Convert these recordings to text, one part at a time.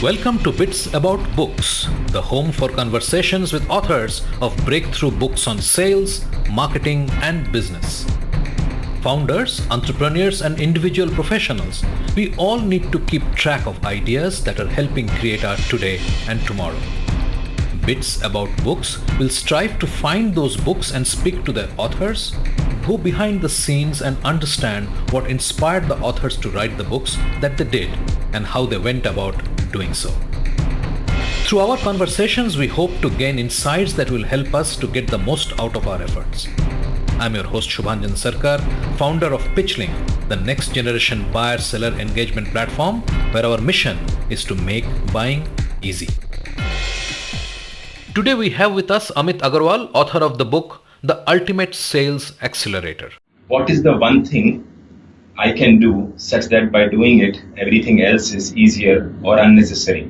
Welcome to Bits About Books, the home for conversations with authors of breakthrough books on sales, marketing, and business. Founders, entrepreneurs, and individual professionals, we all need to keep track of ideas that are helping create our today and tomorrow. Bits About Books will strive to find those books and speak to their authors, go behind the scenes and understand what inspired the authors to write the books that they did and how they went about doing so. Through our conversations, we hope to gain insights that will help us to get the most out of our efforts. I'm your host Shubhanjan Sarkar, founder of Pitchlink, the next generation buyer-seller engagement platform where our mission is to make buying easy. Today we have with us Amit Agarwal, author of the book The Ultimate Sales Accelerator. What is the one thing I can do such that by doing it, everything else is easier or unnecessary?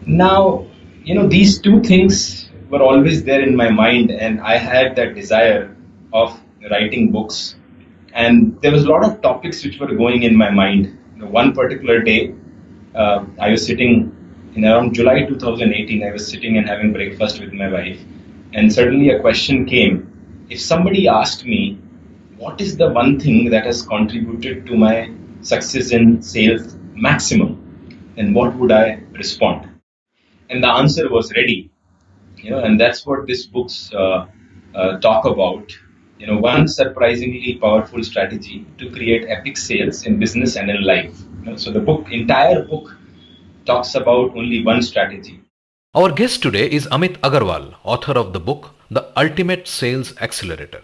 Now, these two things were always there in my mind, and I had that desire of writing books. And there was a lot of topics which were going in my mind. One particular day, I was sitting in around July 2018, I was sitting and having breakfast with my wife. And suddenly a question came. If somebody asked me, what is the one thing that has contributed to my success in sales maximum? And what would I respond? And the answer was ready. And that's what these books talk about. One surprisingly powerful strategy to create epic sales in business and in life. So the entire book talks about only one strategy. Our guest today is Amit Agarwal, author of the book The Ultimate Sales Accelerator.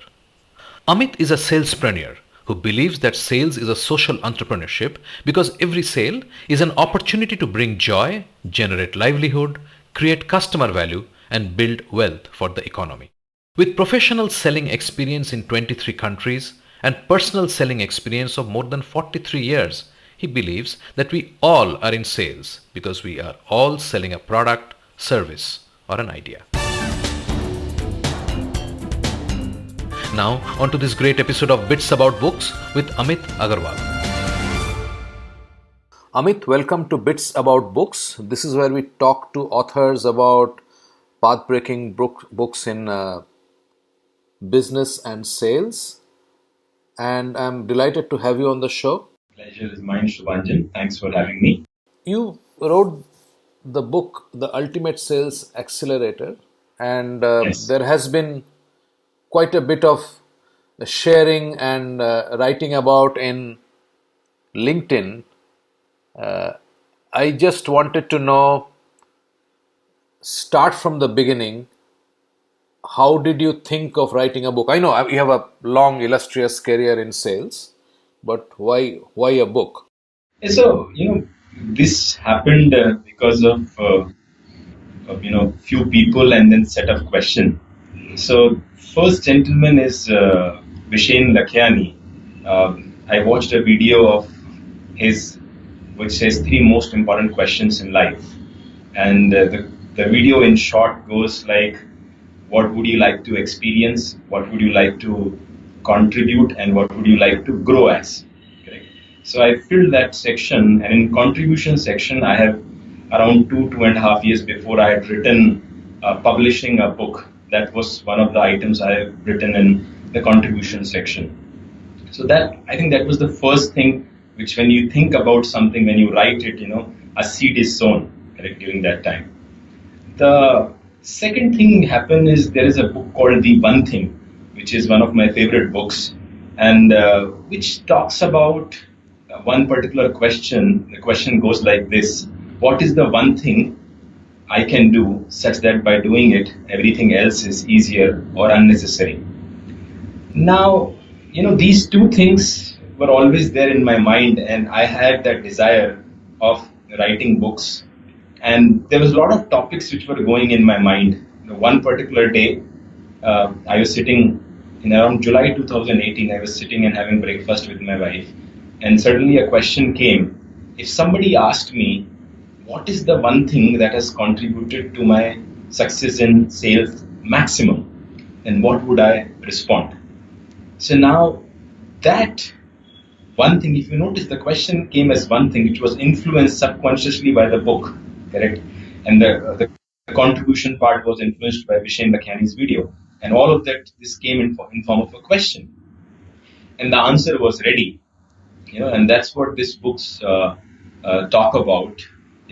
Amit is a salespreneur who believes that sales is a social entrepreneurship because every sale is an opportunity to bring joy, generate livelihood, create customer value, and build wealth for the economy. With professional selling experience in 23 countries and personal selling experience of more than 43 years, he believes that we all are in sales because we are all selling a product, service, or an idea. Now, on to this great episode of Bits About Books with Amit Agarwal. Amit, welcome to Bits About Books. This is where we talk to authors about path-breaking books in business and sales. And I'm delighted to have you on the show. Pleasure is mine, Shubhanjan. Thanks for having me. You wrote the book, The Ultimate Sales Accelerator, and Yes. There has been quite a bit of sharing and writing about in LinkedIn. I just wanted to know, start from the beginning, how did you think of writing a book? I know you have a long, illustrious career in sales, but why a book? So, this happened because of few people and then set of questions. So, first gentleman is Vishen Lakhiani. I watched a video of his which says 3 most important questions in life. And the video in short goes like, what would you like to experience? What would you like to contribute? And what would you like to grow as? Correct. So I filled that section, and in contribution section, I have around 2.5 years before I had written publishing a book. That was one of the items I have written in the contribution section. So I think that was the first thing which, when you think about something, when you write it, a seed is sown, correct, during that time. The second thing happened is there is a book called The One Thing, which is one of my favorite books, and which talks about one particular question. The question goes like this: what is the one thing I can do such that by doing it, everything else is easier or unnecessary? Now, these two things were always there in my mind, and I had that desire of writing books. And there was a lot of topics which were going in my mind. One particular day, I was sitting in around July 2018, I was sitting and having breakfast with my wife. And suddenly a question came. If somebody asked me, what is the one thing that has contributed to my success in sales maximum? And what would I respond? So now that one thing, if you notice, the question came as one thing, which was influenced subconsciously by the book, correct? And the contribution part was influenced by Vishen Lakhiani's video. And all of that, this came in form of a question. And the answer was ready, and that's what these books talk about.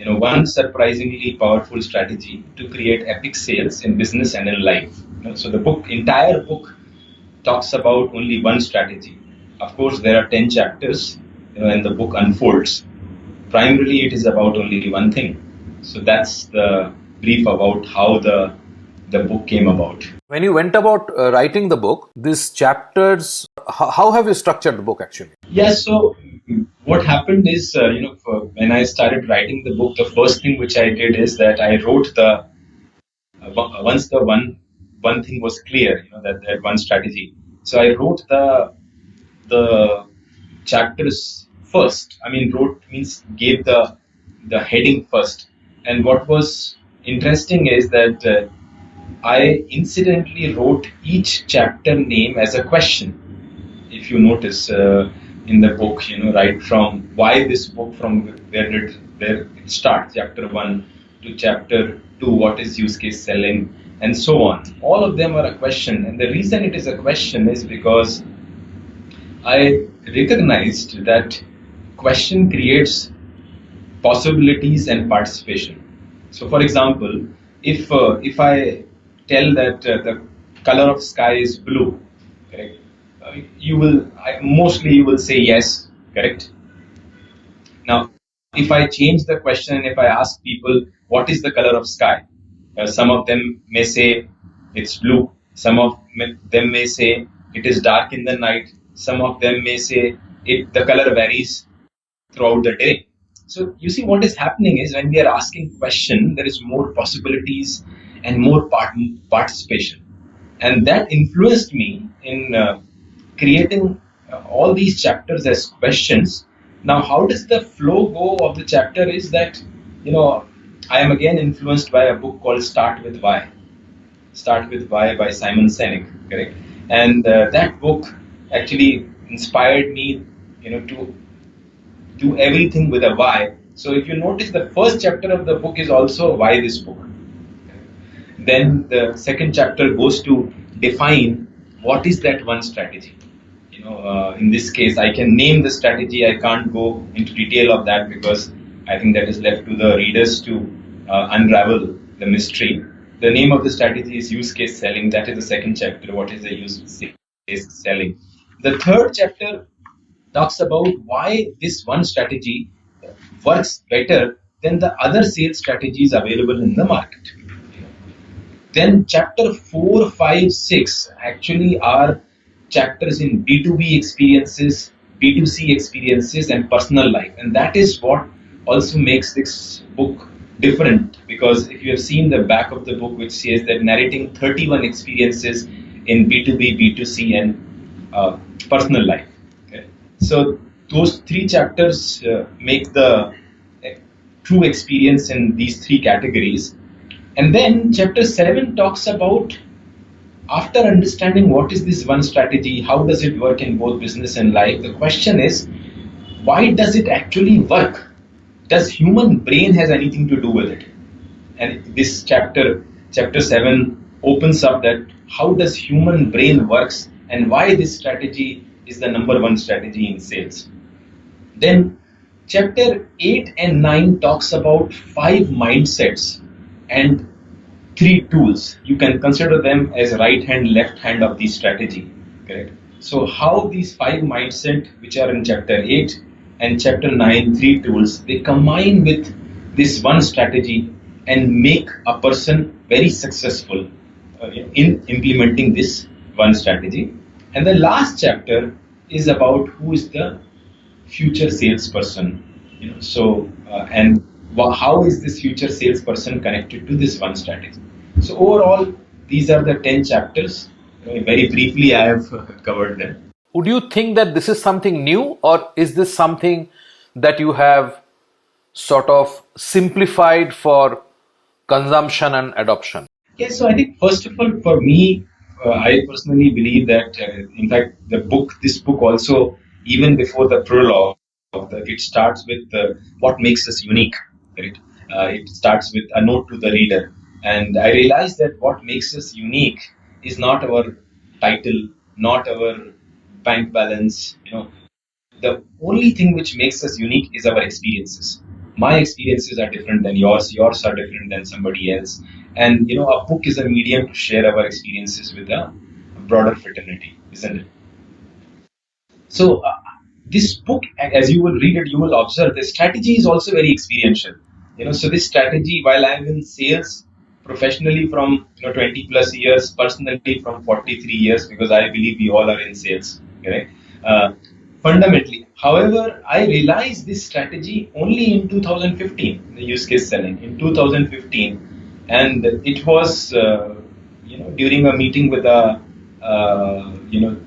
One surprisingly powerful strategy to create epic sales in business and in life. So the entire book talks about only one strategy. Of course, there are 10 chapters, and the book unfolds. Primarily, it is about only one thing. So that's the brief about how the book came about. When you went about writing the book, these chapters, how have you structured the book actually? Yeah, so what happened is, when I started writing the book, the first thing which I did is that I wrote once the one thing was clear, that one strategy. So I wrote the chapters first. I mean, wrote means gave the heading first. And what was interesting is that I incidentally wrote each chapter name as a question. If you notice in the book, right from why this book, from where it starts, chapter 1 to chapter 2, what is use case selling, and so on. All of them are a question. And the reason it is a question is because I recognized that question creates possibilities and participation. So, for example, if I tell that the color of sky is blue, correct? Mostly you will say yes, correct? Now, if I change the question and if I ask people what is the color of sky, some of them may say it's blue. Some of them may say it is dark in the night. Some of them may say the color varies throughout the day. So you see, what is happening is when we are asking question, there is more possibilities and more participation, and that influenced me in creating all these chapters as questions. Now, how does the flow go of the chapter is that, I am again influenced by a book called Start With Why. Start With Why by Simon Sinek, correct? And that book actually inspired me, to do everything with a why. So if you notice, the first chapter of the book is also why this book. Then the second chapter goes to define what is that one strategy. In this case, I can name the strategy. I can't go into detail of that because I think that is left to the readers to unravel the mystery. The name of the strategy is use case selling. That is the second chapter. What is the use case selling? The third chapter talks about why this one strategy works better than the other sales strategies available in the market. Then chapter 4, 5, 6 actually are chapters in B2B experiences, B2C experiences, and personal life. And that is what also makes this book different, because if you have seen the back of the book, which says that narrating 31 experiences in B2B, B2C, and personal life. Okay? So those three chapters make the true experience in these three categories. And then chapter 7 talks about, after understanding what is this one strategy, how does it work in both business and life, the question is, why does it actually work? Does human brain has anything to do with it? And this chapter 7, opens up that how does human brain works and why this strategy is the number one strategy in sales. Then chapter 8 and 9 talks about 5 mindsets and 3 tools. You can consider them as right hand, left hand of the strategy. Correct? So how these 5 mindset, which are in chapter 8 and chapter 9, 3 tools, they combine with this one strategy and make a person very successful in implementing this one strategy. And the last chapter is about who is the future salesperson. And how is this future salesperson connected to this one strategy? So overall, these are the 10 chapters. Very briefly, I have covered them. Would you think that this is something new, or is this something that you have sort of simplified for consumption and adoption? Yes, so I think first of all, for me, I personally believe that, in fact, this book also even before the prologue, it starts with what makes us unique. Right? It starts with a note to the reader, and I realized that what makes us unique is not our title, not our bank balance. The only thing which makes us unique is our experiences. My experiences are different than yours are different than somebody else. And a book is a medium to share our experiences with a broader fraternity, isn't it? So this book, as you will read it, you will observe the strategy is also very experiential. So this strategy, while I'm in sales professionally from 20 plus years, personally from 43 years, because I believe we all are in sales, correct? Fundamentally, however, I realized this strategy only in 2015, the use case selling in 2015, and it was during a meeting with a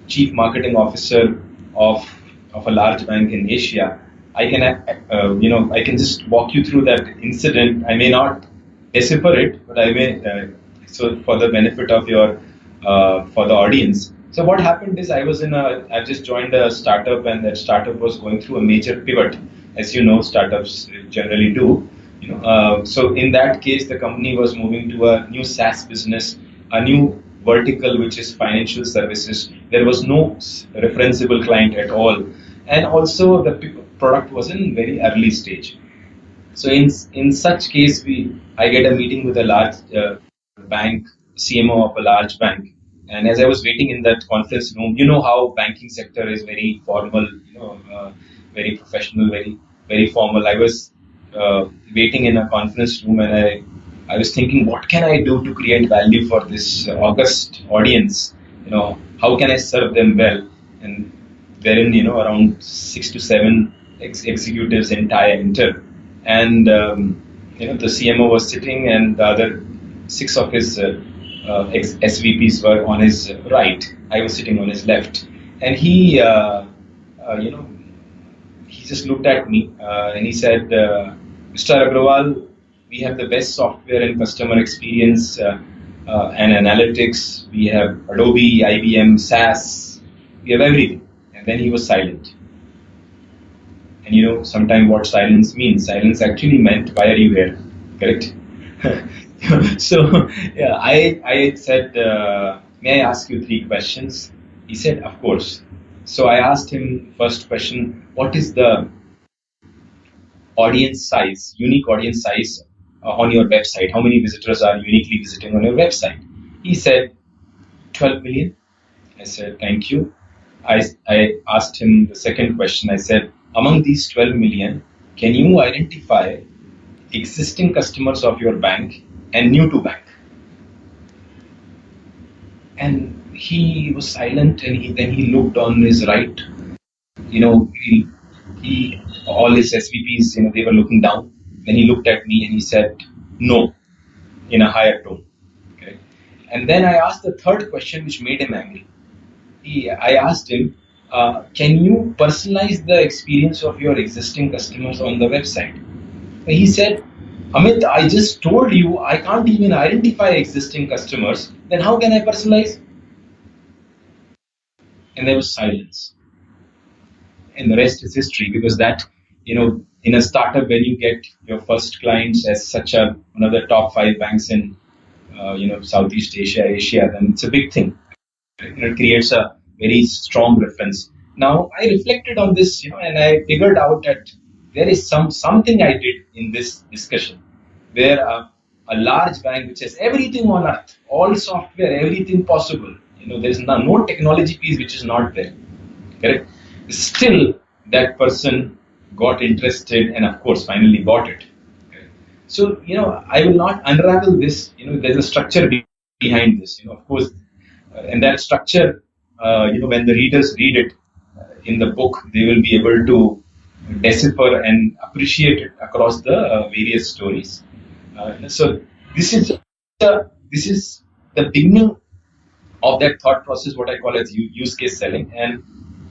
chief marketing officer of a large bank in Asia. I can just walk you through that incident. I may not decipher it, but I may so for the benefit of your for the audience. So what happened is I just joined a startup, and that startup was going through a major pivot, as you know, startups generally do. So in that case, the company was moving to a new SaaS business, a new vertical, which is financial services. There was no referenceable client at all, and also the product was in very early stage. So in such case, I get a meeting with a large bank, CMO of a large bank, and as I was waiting in that conference room, you know how banking sector is very formal, very professional, very formal. I was waiting in a conference room, and I was thinking, what can I do to create value for this august audience? How can I serve them well? And wherein around 6 to 7 executives entire enter, and the CMO was sitting, and the other 6 of his SVPs were on his right. I was sitting on his left, and you know he just looked at me, and he said, Mr. Agarwal, we have the best software and customer experience and analytics. We have Adobe, IBM, SaaS. We have everything. And then he was silent. And sometimes what silence means. Silence actually meant, why are you here? Correct? So, yeah, I said, may I ask you 3 questions? He said, of course. So I asked him first question, what is the audience size, unique audience size on your website? How many visitors are uniquely visiting on your website? He said 12 million. I said, thank you. I asked him the second question. I said, among these 12 million, can you identify existing customers of your bank and new to bank? And he was silent, and then he looked on his right. He all his SVPs, they were looking down. Then he looked at me and he said, no, in a higher tone. Okay. And then I asked the third question, which made him angry. I asked him, can you personalize the experience of your existing customers on the website? He said, Amit, I just told you I can't even identify existing customers. Then how can I personalize? And there was silence. And the rest is history, because that, in a startup, when you get your first clients as one of the top 5 banks in, Southeast Asia, then it's a big thing. It creates a very strong reference. Now, I reflected on this, and I figured out that there is something I did in this discussion, where a large bank which has everything on earth, all software, everything possible, there is no technology piece which is not there. Correct? Still, that person got interested, and of course, finally bought it. Okay. So, I will not unravel this. There's a structure behind this. Of course, and that structure, when the readers read it in the book, they will be able to decipher and appreciate it across the various stories. So, this is the beginning of that thought process, what I call as use case selling. And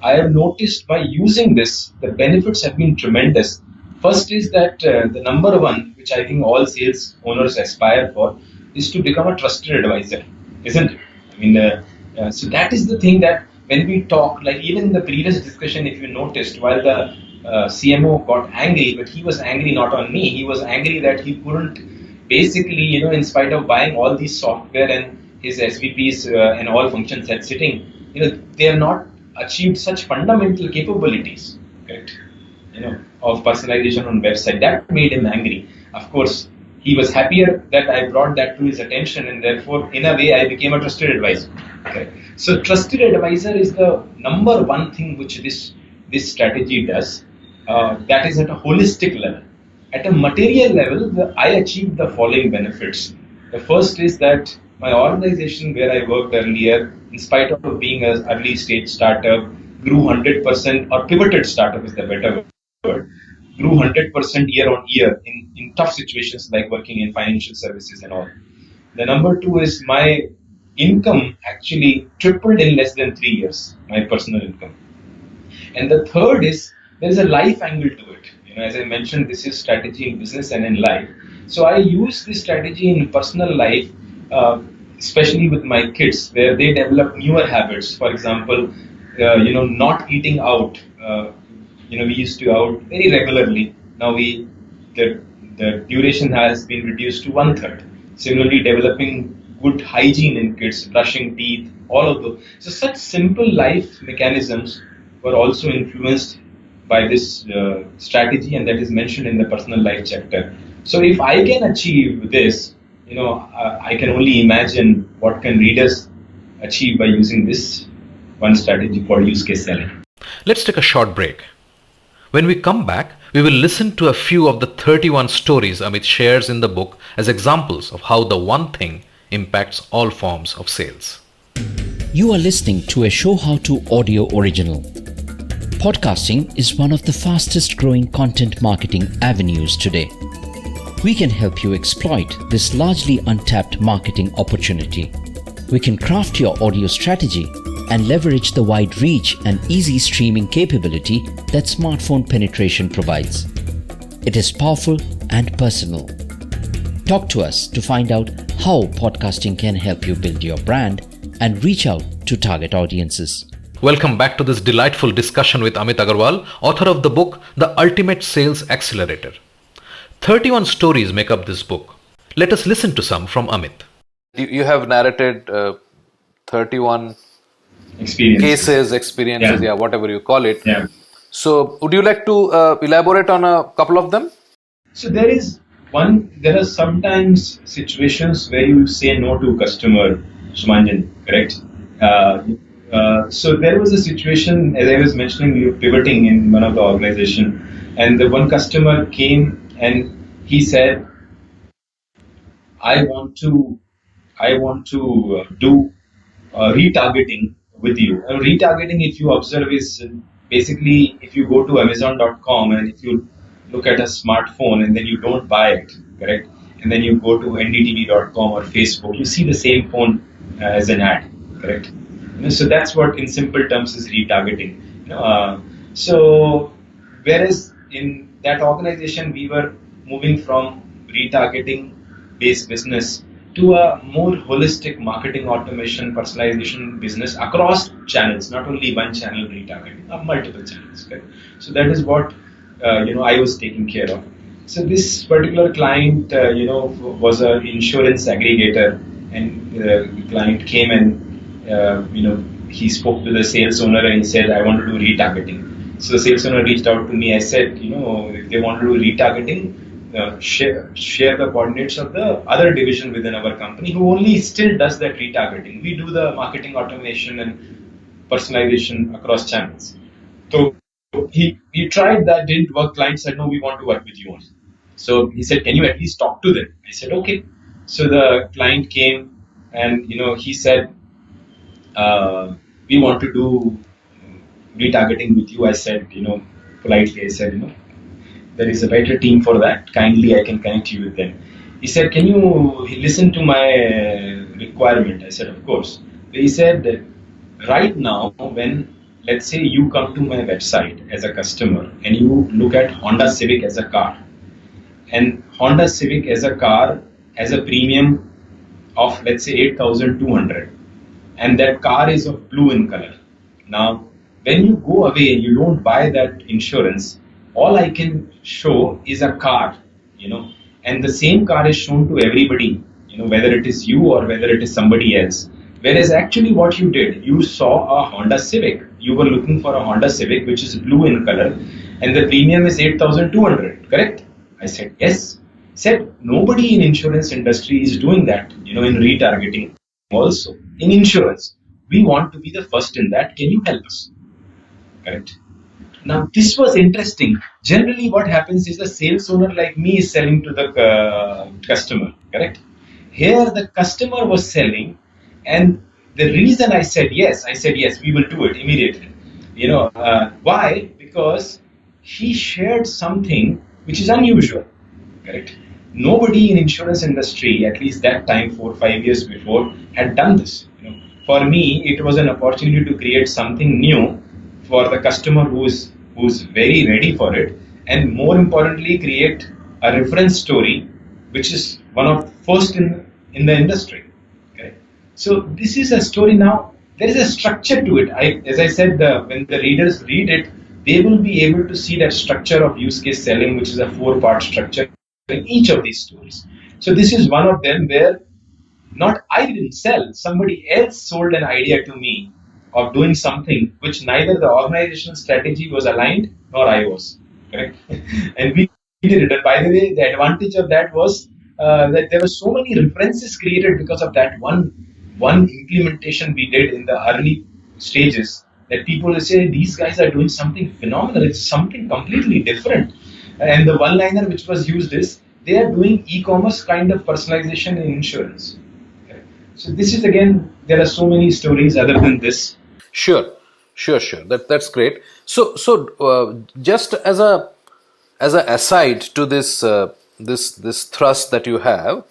I have noticed by using this, the benefits have been tremendous. First is that the number one, which I think all sales owners aspire for, is to become a trusted advisor, isn't it? I mean, so that is the thing that when we talk, like even in the previous discussion, if you noticed, while the CMO got angry, but he was angry not on me. He was angry that he couldn't, basically, in spite of buying all these software and his SVPs and all function sets sitting, they have not achieved such fundamental capabilities, right? Of personalization on website. That made him angry. Of course, he was happier that I brought that to his attention, and therefore, in a way, I became a trusted advisor. Okay. So, trusted advisor is the number one thing which this strategy does. That is at a holistic level. At a material level, I achieved the following benefits. The first is that my organization where I worked earlier, in spite of being an early stage startup, grew 100%, or pivoted startup is the better word, grew 100% year on year in tough situations like working in financial services and all. The number two is my income actually tripled in less than 3 years, my personal income. And the third is there is a life angle to it. As I mentioned, this is strategy in business and in life. So I use this strategy in personal life, especially with my kids, where they develop newer habits. For example, not eating out. We used to out very regularly. Now the duration has been reduced to 1/3. Similarly, developing good hygiene in kids, brushing teeth, all of those. So such simple life mechanisms were also influenced by this strategy, and that is mentioned in the personal life chapter. So if I can achieve this, I can only imagine what can readers achieve by using this one strategy called use case selling. Let's take a short break. When we come back, we will listen to a few of the 31 stories Amit shares in the book as examples of how the one thing impacts all forms of sales. You are listening to a Show How To audio original. Podcasting is one of the fastest growing content marketing avenues today. We can help you exploit this largely untapped marketing opportunity. We can craft your audio strategy and leverage the wide reach and easy streaming capability that smartphone penetration provides. It is powerful and personal. Talk to us to find out how podcasting can help you build your brand and reach out to target audiences. Welcome back to this delightful discussion with Amit Agarwal, author of the book The Ultimate Sales Accelerator. 31 stories make up this book. Let us listen to some from Amit. You have narrated 31 experiences, whatever you call it. Yeah. So, would you like to elaborate on a couple of them? So there are sometimes situations where you say no to customer, Sumanjan, correct? So there was a situation, as I was mentioning, we were pivoting in one of the organization, and the one customer came and he said, I want to do retargeting with you. And retargeting, if you observe, is basically if you go to Amazon.com and if you look at a smartphone and then you don't buy it, correct? And then you go to ndtv.com or Facebook, you see the same phone as an ad, correct? So that's what, in simple terms, is retargeting. So whereas in that organization we were moving from retargeting based business to a more holistic marketing automation personalization business across channels, not only one channel retargeting, multiple channels. Okay? So that is what I was taking care of. So this particular client was an insurance aggregator, and the client came and he spoke to the sales owner and he said, I want to do retargeting. So the sales owner reached out to me. I said, if they want to do retargeting, share the coordinates of the other division within our company who only still does that retargeting. We do the marketing automation and personalization across channels. So he tried that, didn't work. Client said, no, we want to work with you only. So he said, can you at least talk to them? I said, okay. So the client came and he said, we want to do retargeting with you. I said, politely, I said, there is a better team for that. Kindly, I can connect you with them. He said, can you listen to my requirement? I said, of course. He said, right now, when, let's say, you come to my website as a customer and you look at Honda Civic as a car, and Honda Civic as a car has a premium of, let's say, 8,200, and that car is of blue in color. Now, when you go away and you don't buy that insurance, all I can show is a car, and the same car is shown to everybody, whether it is you or whether it is somebody else. Whereas actually what you did, you saw a Honda Civic. You were looking for a Honda Civic, which is blue in color, and the premium is 8,200, correct? I said, yes. Said, nobody in insurance industry is doing that, in retargeting also. In insurance, we want to be the first in that. Can you help us? Correct. Now, this was interesting. Generally, what happens is the sales owner like me is selling to the customer, correct? Here, the customer was selling, and the reason I said yes, we will do it immediately. Why? Because he shared something which is unusual, correct? Nobody in insurance industry, at least that time, 4 or 5 years before, had done this. For me, it was an opportunity to create something new for the customer who's very ready for it, and more importantly, create a reference story, which is one of the first in the industry. Okay? So this is a story now. There is a structure to it. As I said, when the readers read it, they will be able to see that structure of use case selling, which is a 4-part structure in each of these stories. So this is one of them where not I didn't sell, somebody else sold an idea to me of doing something which neither the organizational strategy was aligned nor I was. Correct? And we did it. And by the way, the advantage of that was that there were so many references created because of that one implementation we did in the early stages, that people will say these guys are doing something phenomenal. It's something completely different. And the one-liner which was used is they are doing e-commerce kind of personalization in insurance. Okay. So this is, again, there are so many stories other than this. Sure. That's great. So just as a aside to this this thrust that you have,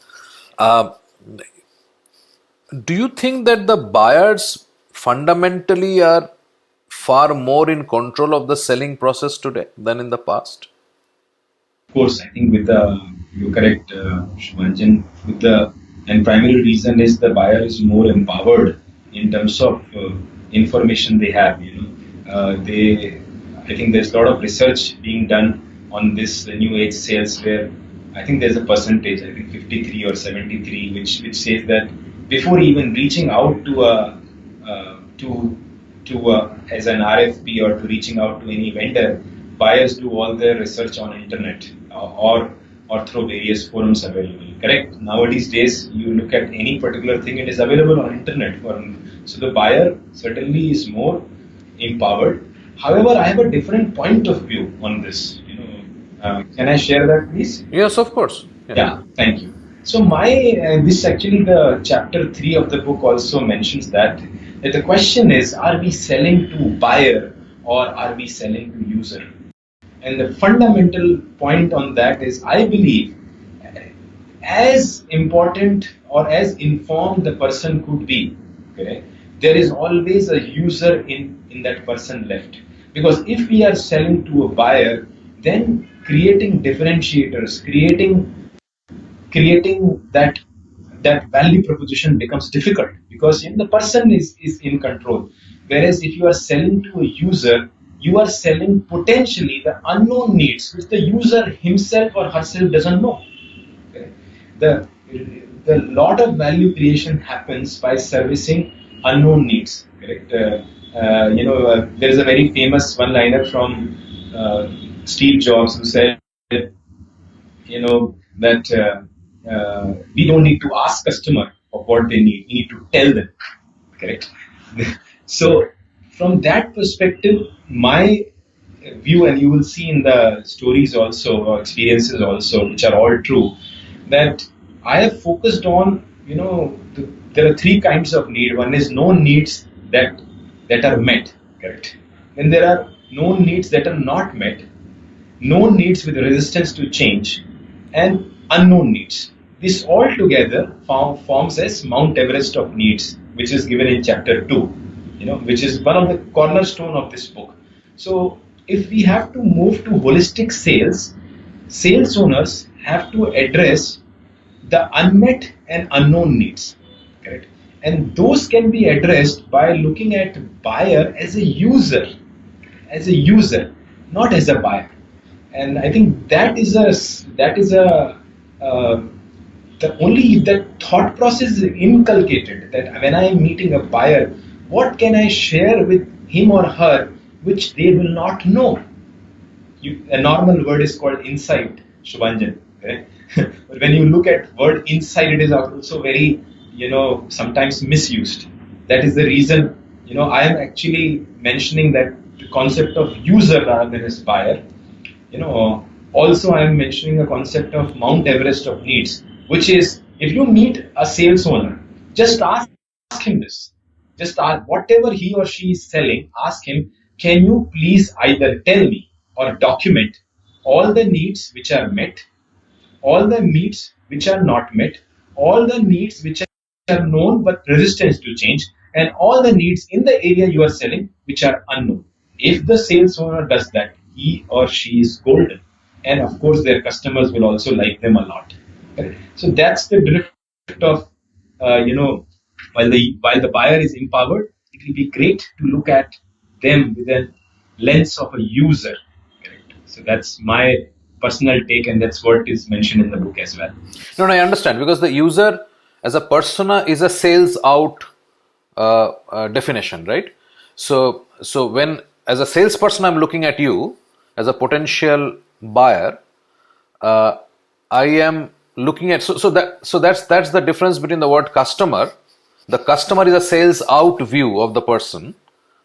do you think that the buyers fundamentally are far more in control of the selling process today than in the past? Of course, I think you're correct, Shubhanjan. And primary reason is the buyer is more empowered in terms of information they have. I think there's a lot of research being done on this new age sales, where I think there's a percentage, I think 53 or 73, which says that before even reaching out to as an RFP or to reaching out to any vendor, buyers do all their research on internet or through various forums available. Correct? Nowadays days, you look at any particular thing, it is available on internet. So the buyer certainly is more empowered. However, I have a different point of view on this. Can I share that, please? Yes, of course. Yeah, thank you. So this actually, the chapter 3 of the book also mentions that the question is, are we selling to buyer or are we selling to user? And the fundamental point on that is, I believe, as important or as informed the person could be, okay, there is always a user in that person left. Because if we are selling to a buyer, then creating differentiators, creating that value proposition becomes difficult, because the person is in control. Whereas if you are selling to a user, you are selling potentially the unknown needs which the user himself or herself doesn't know. Okay? The lot of value creation happens by servicing unknown needs. Correct? There is a very famous one-liner from Steve Jobs who said, that we don't need to ask customer of what they need. We need to tell them. Correct? So from that perspective, my view, and you will see in the stories also, or experiences also, which are all true, that I have focused on, there are 3 kinds of need. One is known needs that are met, correct? Then there are known needs that are not met, known needs with resistance to change, and unknown needs. This all together forms as Mount Everest of needs, which is given in chapter 2, which is one of the cornerstone of this book. So if we have to move to holistic sales owners have to address the unmet and unknown needs, correct? And those can be addressed by looking at buyer as a user, not as a buyer. And I think that thought process is inculcated, that when I am meeting a buyer, what can I share with him or her which they will not know? A normal word is called insight, Shubhanjan. Correct? But when you look at word insight, it is also very, sometimes misused. That is the reason, I am actually mentioning that the concept of user rather than as buyer. Also I am mentioning the concept of Mount Everest of needs, which is, if you meet a sales owner, just ask him this. Just ask whatever he or she is selling, ask him, can you please either tell me or document all the needs which are met, all the needs which are not met, all the needs which are known but resistance to change, and all the needs in the area you are selling which are unknown. If the sales owner does that, he or she is golden. And of course, their customers will also like them a lot. So that's the drift of, while the buyer is empowered, it will be great to look at them with a lens of a user. So that's my personal take, and that's what is mentioned in the book as well. No, I understand, because the user as a persona is a sales out definition, right? So when as a salesperson I'm looking at you as a potential buyer, I am looking at so that's the difference between the word customer. The customer is a sales out view of the person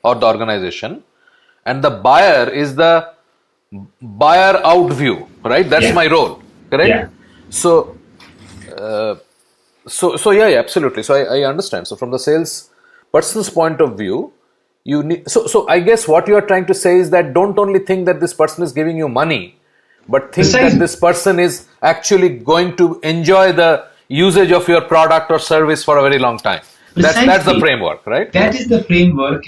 or the organization, and the buyer is the buyer out view, right? That's my role, correct? Yeah. So yeah, absolutely. So I understand. So from the sales person's point of view, you need. So I guess what you are trying to say is that don't only think that this person is giving you money, but think that this person is actually going to enjoy the usage of your product or service for a very long time. That's the framework, right? That is the framework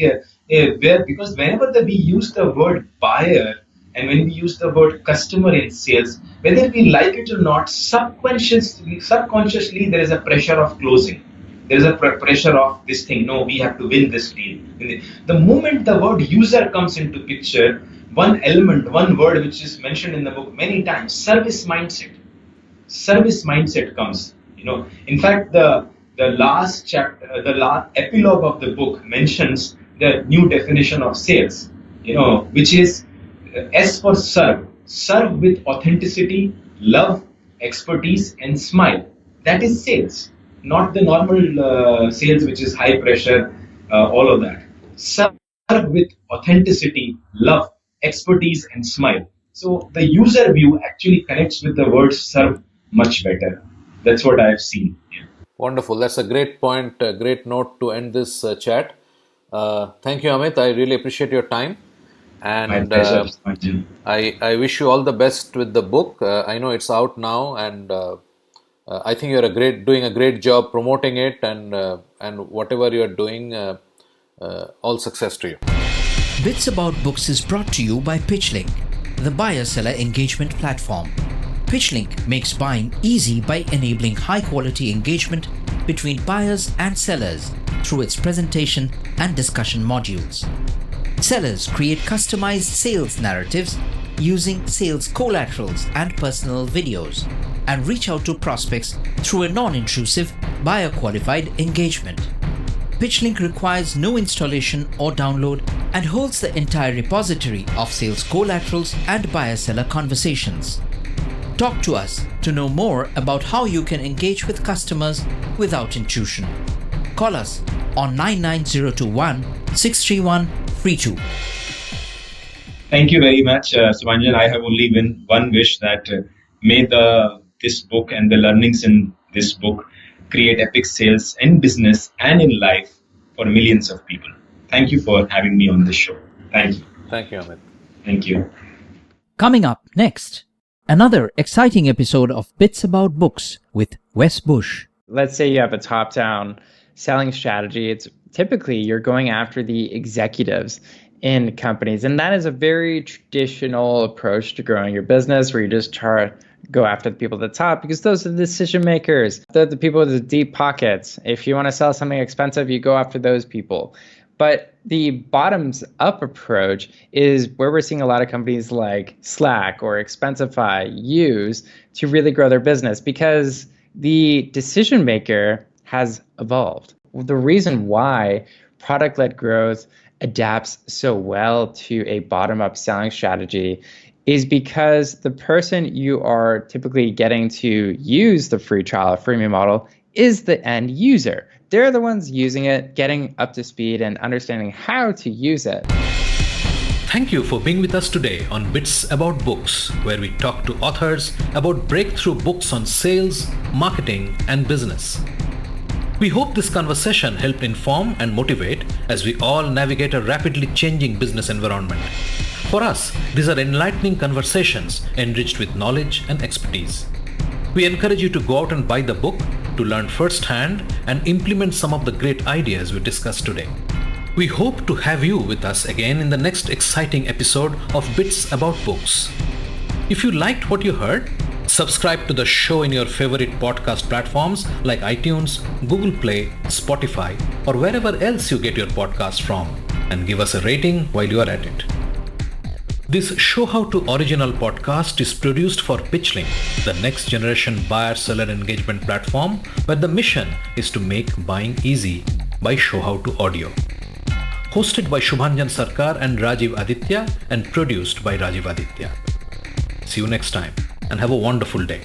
because whenever we use the word buyer and when we use the word customer in sales, whether we like it or not, subconsciously there is a pressure of closing. There is a pressure of this thing. No, we have to win this deal. The moment the word user comes into picture, one word which is mentioned in the book many times, service mindset. Service mindset comes. In fact, the last chapter, the last epilogue of the book mentions the new definition of sales. Which is S for serve. Serve with authenticity, love, expertise, and smile. That is sales. Not the normal sales, which is high pressure, all of that. Serve with authenticity, love, expertise, and smile. So the user view actually connects with the word serve much better. That's what I've seen. Yeah. Wonderful. That's a great point, a great note to end this chat. Thank you, Amit. I really appreciate your time. And my pleasure. I wish you all the best with the book. I know it's out now, and I think you're doing a great job promoting it, and whatever you're doing, all success to you. Bits About Books is brought to you by Pitchlink, the buyer-seller engagement platform. Pitchlink makes buying easy by enabling high-quality engagement between buyers and sellers through its presentation and discussion modules. Sellers create customized sales narratives using sales collaterals and personal videos and reach out to prospects through a non-intrusive, buyer-qualified engagement. Pitchlink requires no installation or download and holds the entire repository of sales collaterals and buyer-seller conversations. Talk to us to know more about how you can engage with customers without intrusion. Call us on 99021 631 32. Thank you very much, Subhanjan. I have only one wish, that may this book and the learnings in this book create epic sales in business and in life for millions of people. Thank you for having me on this show. Thank you. Thank you, Amit. Thank you. Coming up next, another exciting episode of Bits About Books with Wes Bush. Let's say you have a top-down selling strategy. It's typically you're going after the executives in companies, and that is a very traditional approach to growing your business, where you just go after the people at the top because those are the decision makers. They're the people with the deep pockets. If you want to sell something expensive, you go after those people. But the bottoms up approach is where we're seeing a lot of companies like Slack or Expensify use to really grow their business because the decision maker has evolved. The reason why product-led growth adapts so well to a bottom-up selling strategy is because the person you are typically getting to use the free trial or freemium model is the end user. They're the ones using it, getting up to speed and understanding how to use it. Thank you for being with us today on Bits About Books, where we talk to authors about breakthrough books on sales, marketing, and business. We hope this conversation helped inform and motivate as we all navigate a rapidly changing business environment. For us, these are enlightening conversations enriched with knowledge and expertise. We encourage you to go out and buy the book to learn firsthand and implement some of the great ideas we discussed today. We hope to have you with us again in the next exciting episode of Bits About Books. If you liked what you heard, subscribe to the show in your favorite podcast platforms like iTunes, Google Play, Spotify, or wherever else you get your podcast from, and give us a rating while you are at it. This Show How To original podcast is produced for Pitchlink, the next generation buyer-seller engagement platform where the mission is to make buying easy by Show How To Audio. Hosted by Shubhanjan Sarkar and Rajiv Aditya and produced by Rajiv Aditya. See you next time and have a wonderful day.